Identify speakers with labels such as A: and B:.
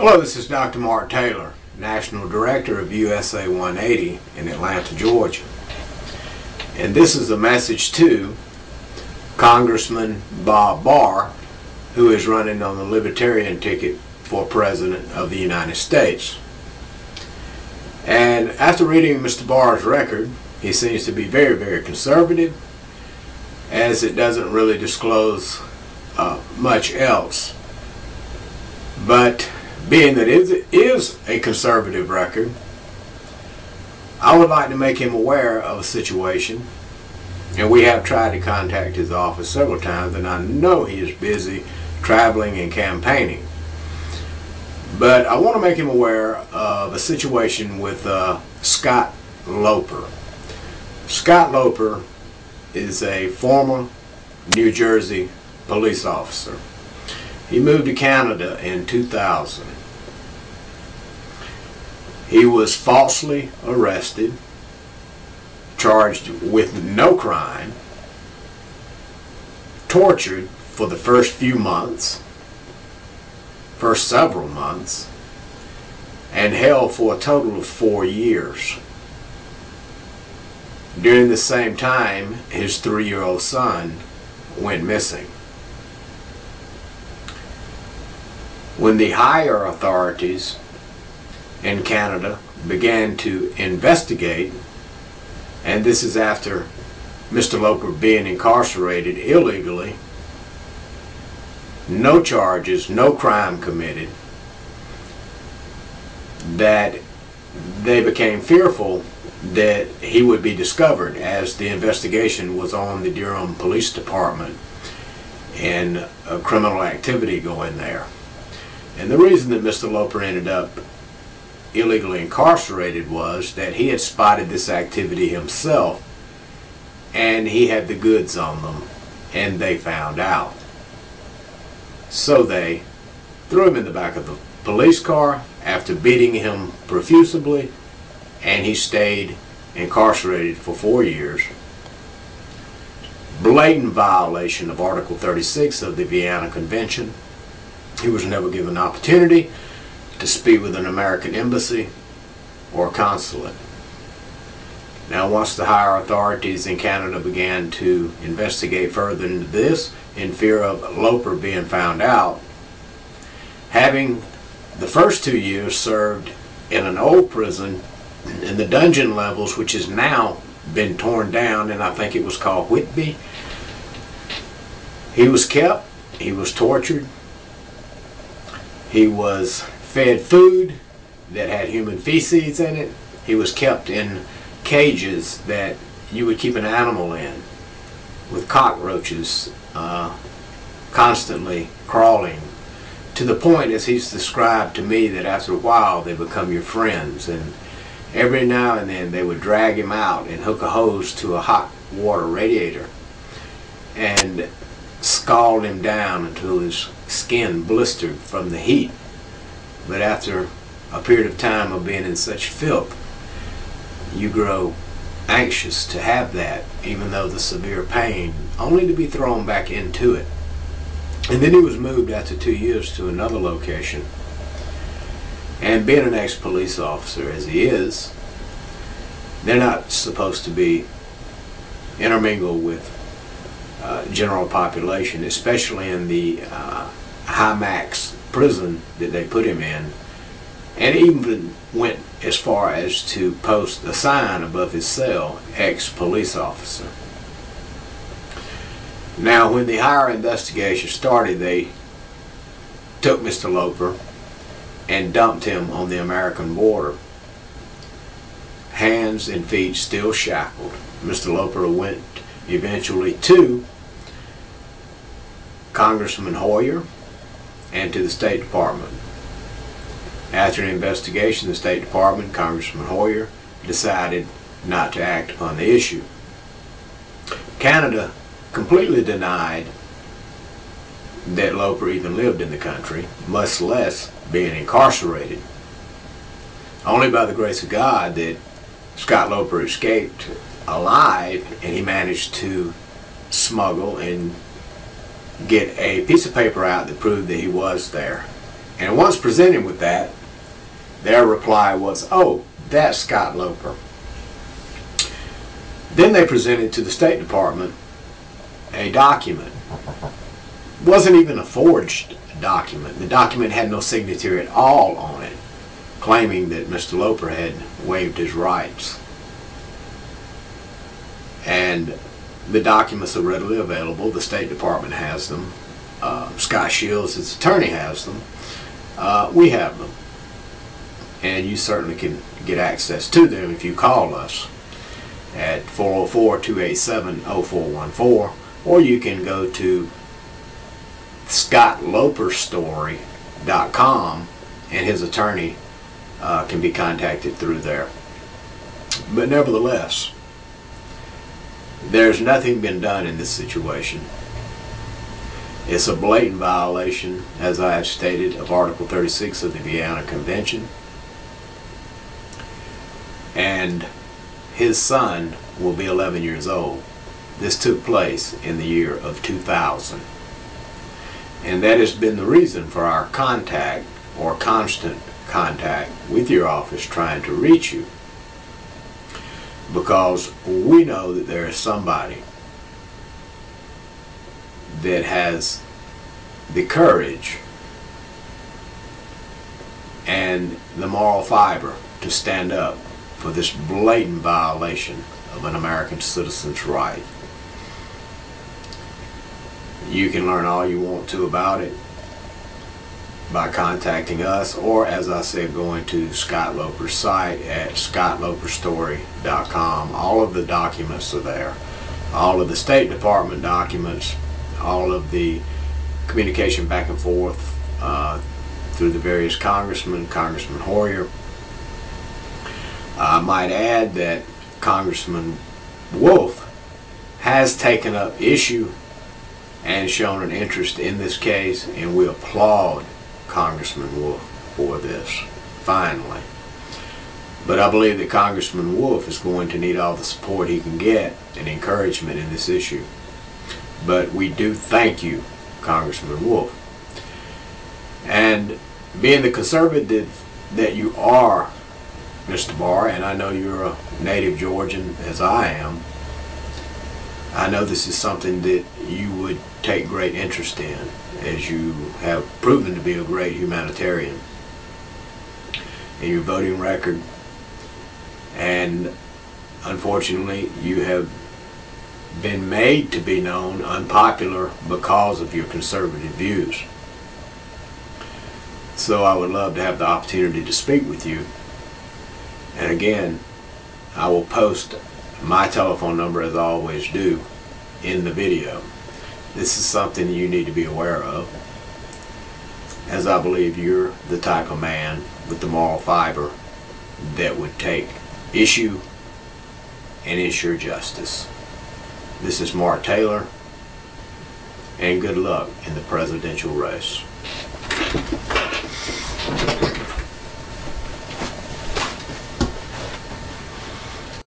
A: Hello, this is Dr. Mark Taylor, National Director of USA 180 in Atlanta, Georgia. And this is a message to Congressman Barr, who is running on the Libertarian ticket for President of the United States. And after reading Mr. Barr's record, he seems to be very, very conservative, as it doesn't really disclose much else. But being that it is a conservative record, I would like to make him aware of a situation, and we have tried to contact his office several times, and I know he is busy traveling and campaigning. But I want to make him aware of a situation with Scott Loper. Scott Loper is a former New Jersey police officer. He moved to Canada in 2000. He was falsely arrested, charged with no crime, tortured for the first several months, and held for a total of 4 years. During the same time, his 3-year-old son went missing. When the higher authorities in Canada began to investigate, and this is after Mr. Loper being incarcerated illegally, no charges, no crime committed, that they became fearful that he would be discovered, as the investigation was on the Durham Police Department and criminal activity going there. And the reason that Mr. Loper ended up illegally incarcerated was that he had spotted this activity himself, and he had the goods on them, and they found out. So they threw him in the back of the police car after beating him profusely, and he stayed incarcerated for 4 years. Blatant violation of Article 36 of the Vienna Convention. He was never given an opportunity to speak with an American embassy or consulate. Now, once the higher authorities in Canada began to investigate further into this, in fear of Loper being found out, having the first 2 years served in an old prison in the dungeon levels, which has now been torn down, and I think it was called Whitby, he was kept, he was tortured, he was fed food that had human feces in it. He was kept in cages that you would keep an animal in, with cockroaches constantly crawling, to the point, as he's described to me, that after a while they become your friends, and every now and then they would drag him out and hook a hose to a hot water radiator and scald him down until his skin blistered from the heat. But after a period of time of being in such filth, you grow anxious to have that, even though the severe pain, only to be thrown back into it. And then he was moved after 2 years to another location. And being an ex-police officer as he is, they're not supposed to be intermingled with general population, especially in the high max prison that they put him in, and even went as far as to post a sign above his cell, ex-police officer. Now, when the higher investigation started, they took Mr. Loper and dumped him on the American border, hands and feet still shackled. Mr. Loper went eventually to Congressman Hoyer and to the State Department. After an investigation, the State Department, Congressman Hoyer, decided not to act upon the issue. Canada completely denied that Loper even lived in the country, much less being incarcerated. Only by the grace of God that Scott Loper escaped alive, and he managed to smuggle and get a piece of paper out that proved that he was there. And once presented with that, their reply was, "Oh, that's Scott Loper." Then they presented to the State Department a document. It wasn't even a forged document. The document had no signature at all on it, claiming that Mr. Loper had waived his rights. And the documents are readily available. The State Department has them. Scott Shields, his attorney, has them. We have them. And you certainly can get access to them if you call us at 404-287-0414, or you can go to scottloperstory.com, and his attorney can be contacted through there. But nevertheless, there's nothing been done in this situation. It's a blatant violation, as I have stated, of Article 36 of the Vienna Convention. And his son will be 11 years old. This took place in the year of 2000. And that has been the reason for our contact, or constant contact, with your office trying to reach you. Because we know that there is somebody that has the courage and the moral fiber to stand up for this blatant violation of an American citizen's right. You can learn all you want to about it by contacting us, or, as I said, going to Scott Loper's site at scottloperstory.com. All of the documents are there. All of the State Department documents, all of the communication back and forth through the various congressmen, Congressman Hoyer. I might add that Congressman Wolf has taken up issue and shown an interest in this case, and we applaud Congressman Wolf for this, finally. But I believe that Congressman Wolf is going to need all the support he can get and encouragement in this issue. But we do thank you, Congressman Wolf. And being the conservative that you are, Mr. Barr, and I know you're a native Georgian as I am, I know this is something that you would take great interest in, as you have proven to be a great humanitarian in your voting record. And unfortunately, you have been made to be known unpopular because of your conservative views. So I would love to have the opportunity to speak with you. And again, I will post my telephone number, as I always do, in the video. This is something you need to be aware of, as I believe you're the type of man with the moral fiber that would take issue and ensure justice. This is Mark Taylor, and good luck in the presidential race.